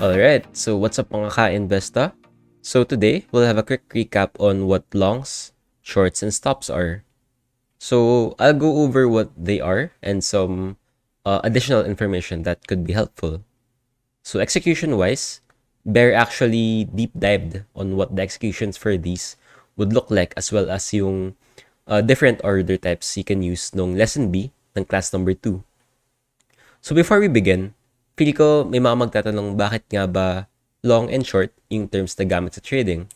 Alright, so what's up mga ka-investa? So today, we'll have a quick recap on what longs, shorts, and stops are. So I'll go over what they are and some additional information that could be helpful. So execution-wise, Bear actually deep dived on what the executions for these would look like as well as yung different order types you can use nung lesson B ng class number 2. So before we begin, feel ko may mga magtatanong bakit nga ba long and short yung terms na gamit sa trading.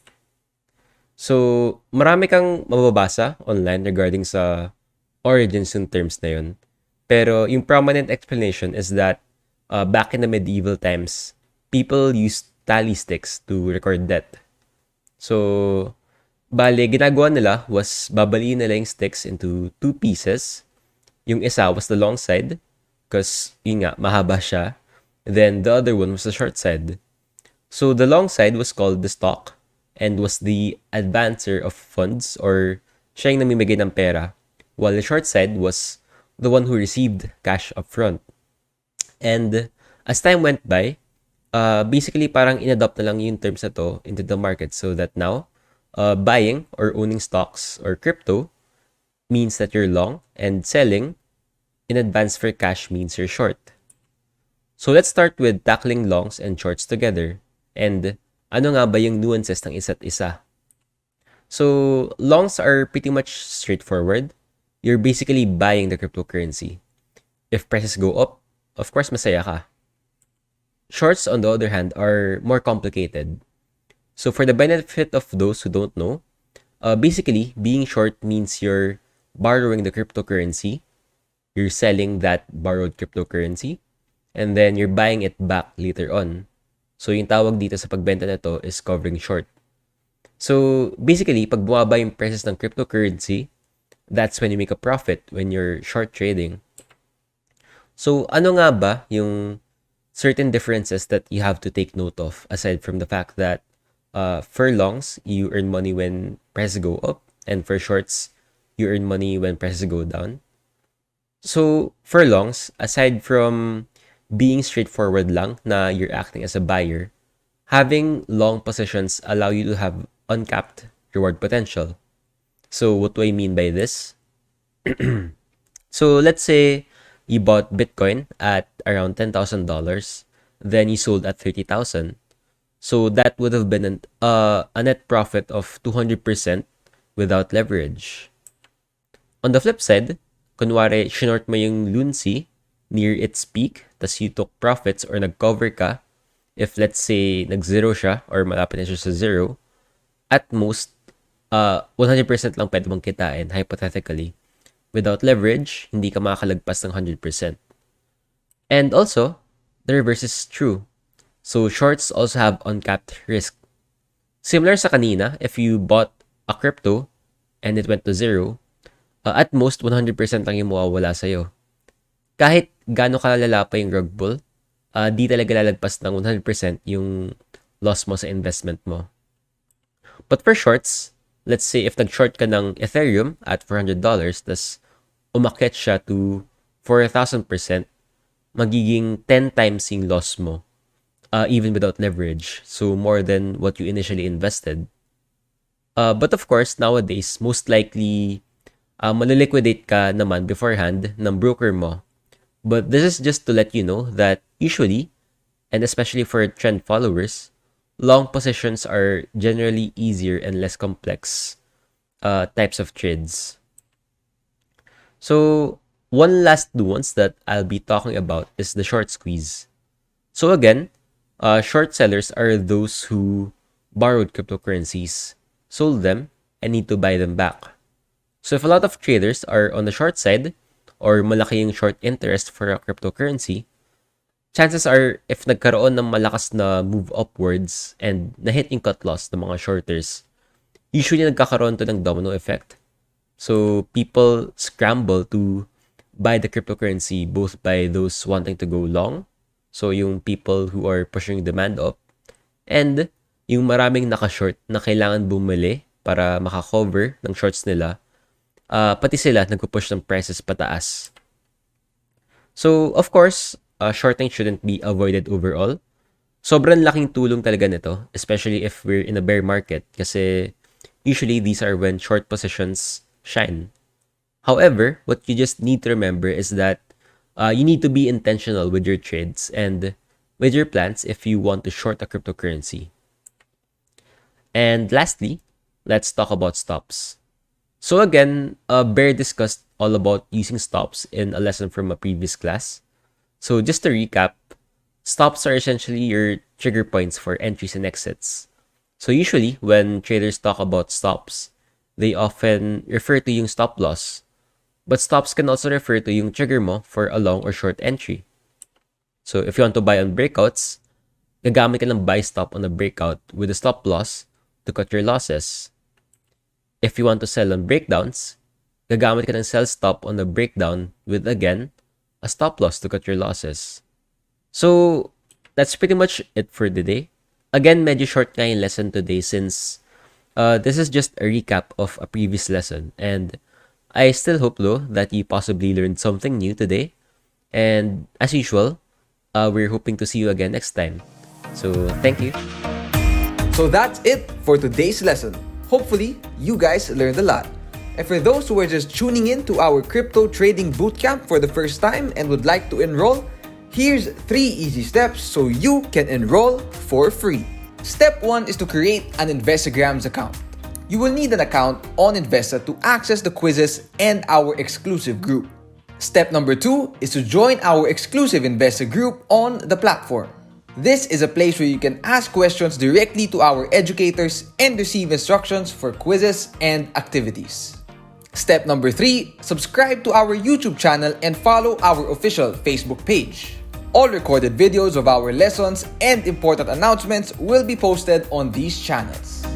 So marami kang mababasa online regarding sa origins ng terms na yun. Pero yung prominent explanation is that back in the medieval times, people used tally sticks to record debt. So, bale, ginagawa nila was babaliin nila yung sticks into two pieces. Yung isa was the long side, because yun nga, mahaba siya. Then, the other one was the short side. So, the long side was called the stock and was the advancer of funds or siya yung namimigay ng pera. While the short side was the one who received cash upfront. And as time went by, basically parang inadopt na lang yung terms na to into the market so that now, buying or owning stocks or crypto means that you're long and selling in advance for cash means you're short. So let's start with tackling longs and shorts together. And ano nga ba yung nuances ng isa't isa? So longs are pretty much straightforward. You're basically buying the cryptocurrency. If prices go up, of course masaya ka. Shorts, on the other hand, are more complicated. So for the benefit of those who don't know, basically, being short means you're borrowing the cryptocurrency, you're selling that borrowed cryptocurrency, and then you're buying it back later on. So yung tawag dito sa pagbenta na to is covering short. So basically, pag bumaba yung prices ng cryptocurrency, that's when you make a profit when you're short trading. So ano nga ba yung certain differences that you have to take note of aside from the fact that for longs, you earn money when prices go up and for shorts, you earn money when prices go down. So for longs, aside from being straightforward lang na you're acting as a buyer, having long positions allow you to have uncapped reward potential. So what do I mean by this? So let's say you bought Bitcoin at around $10,000, then you sold at $30,000. So that would have been a net profit of 200% without leverage. On the flip side, kunwari, shinort mo yung Lunsi near its peak, tas you took profits or nag-cover ka, if let's say nag-zero siya or malapit na siya sa zero, at most, 100% lang pwede mong kitain, hypothetically. Without leverage, hindi ka makakalagpas ng 100%. And also, the reverse is true. So, shorts also have uncapped risk. Similar sa kanina, if you bought a crypto and it went to zero, at most, 100% lang yung mawawala sa'yo. Kahit gaano kalala pa yung rug pull, di talaga lalagpas ng 100% yung loss mo sa investment mo. But for shorts, let's say if nag-short ka ng Ethereum at $400, tas umakyat siya to 4,000%, magiging 10 times yung loss mo, even without leverage. So, more than what you initially invested. But of course, nowadays, most likely, maliliquidate ka naman beforehand ng broker mo. But this is just to let you know that usually, and especially for trend followers, long positions are generally easier and less complex types of trades. So, one last nuance that I'll be talking about is the short squeeze. So again, short sellers are those who borrowed cryptocurrencies, sold them, and need to buy them back. So if a lot of traders are on the short side, or malaki yung short interest for a cryptocurrency, chances are if nagkaroon ng malakas na move upwards and na-hit yung cut loss ng mga shorters, usually nagkakaroon to ng domino effect. So people scramble to buy the cryptocurrency both by those wanting to go long, so yung people who are pushing demand up, and yung maraming naka-short na kailangan bumili para makakover ng shorts nila, pati sila nagpo-push ng prices pataas. So of course, shorting shouldn't be avoided overall. Sobrang laking tulong talaga nito, especially if we're in a bear market kasi usually these are when short positions shine. However, what you just need to remember is that you need to be intentional with your trades and with your plans if you want to short a cryptocurrency. And lastly, let's talk about stops. So again, Bear discussed all about using stops in a lesson from a previous class. So just to recap, stops are essentially your trigger points for entries and exits. So usually, when traders talk about stops, they often refer to yung stop loss. But stops can also refer to yung trigger mo for a long or short entry. So if you want to buy on breakouts, gagamit ka ng buy stop on a breakout with a stop loss to cut your losses. If you want to sell on breakdowns, gagamit ka ng sell stop on a breakdown with, again, a stop loss to cut your losses. So, that's pretty much it for today. Again, medyo short nga yung lesson today since this is just a recap of a previous lesson. And I still hope, though, that you possibly learned something new today. And as usual, we're hoping to see you again next time. So, thank you. So that's it for today's lesson. Hopefully, you guys learned a lot. And for those who are just tuning in to our crypto trading bootcamp for the first time and would like to enroll, here's 3 easy steps so you can enroll for free. Step 1 is to create an Investagrams account. You will need an account on Investa to access the quizzes and our exclusive group. Step number 2 is to join our exclusive Investor group on the platform. This is a place where you can ask questions directly to our educators and receive instructions for quizzes and activities. Step number 3, subscribe to our YouTube channel and follow our official Facebook page. All recorded videos of our lessons and important announcements will be posted on these channels.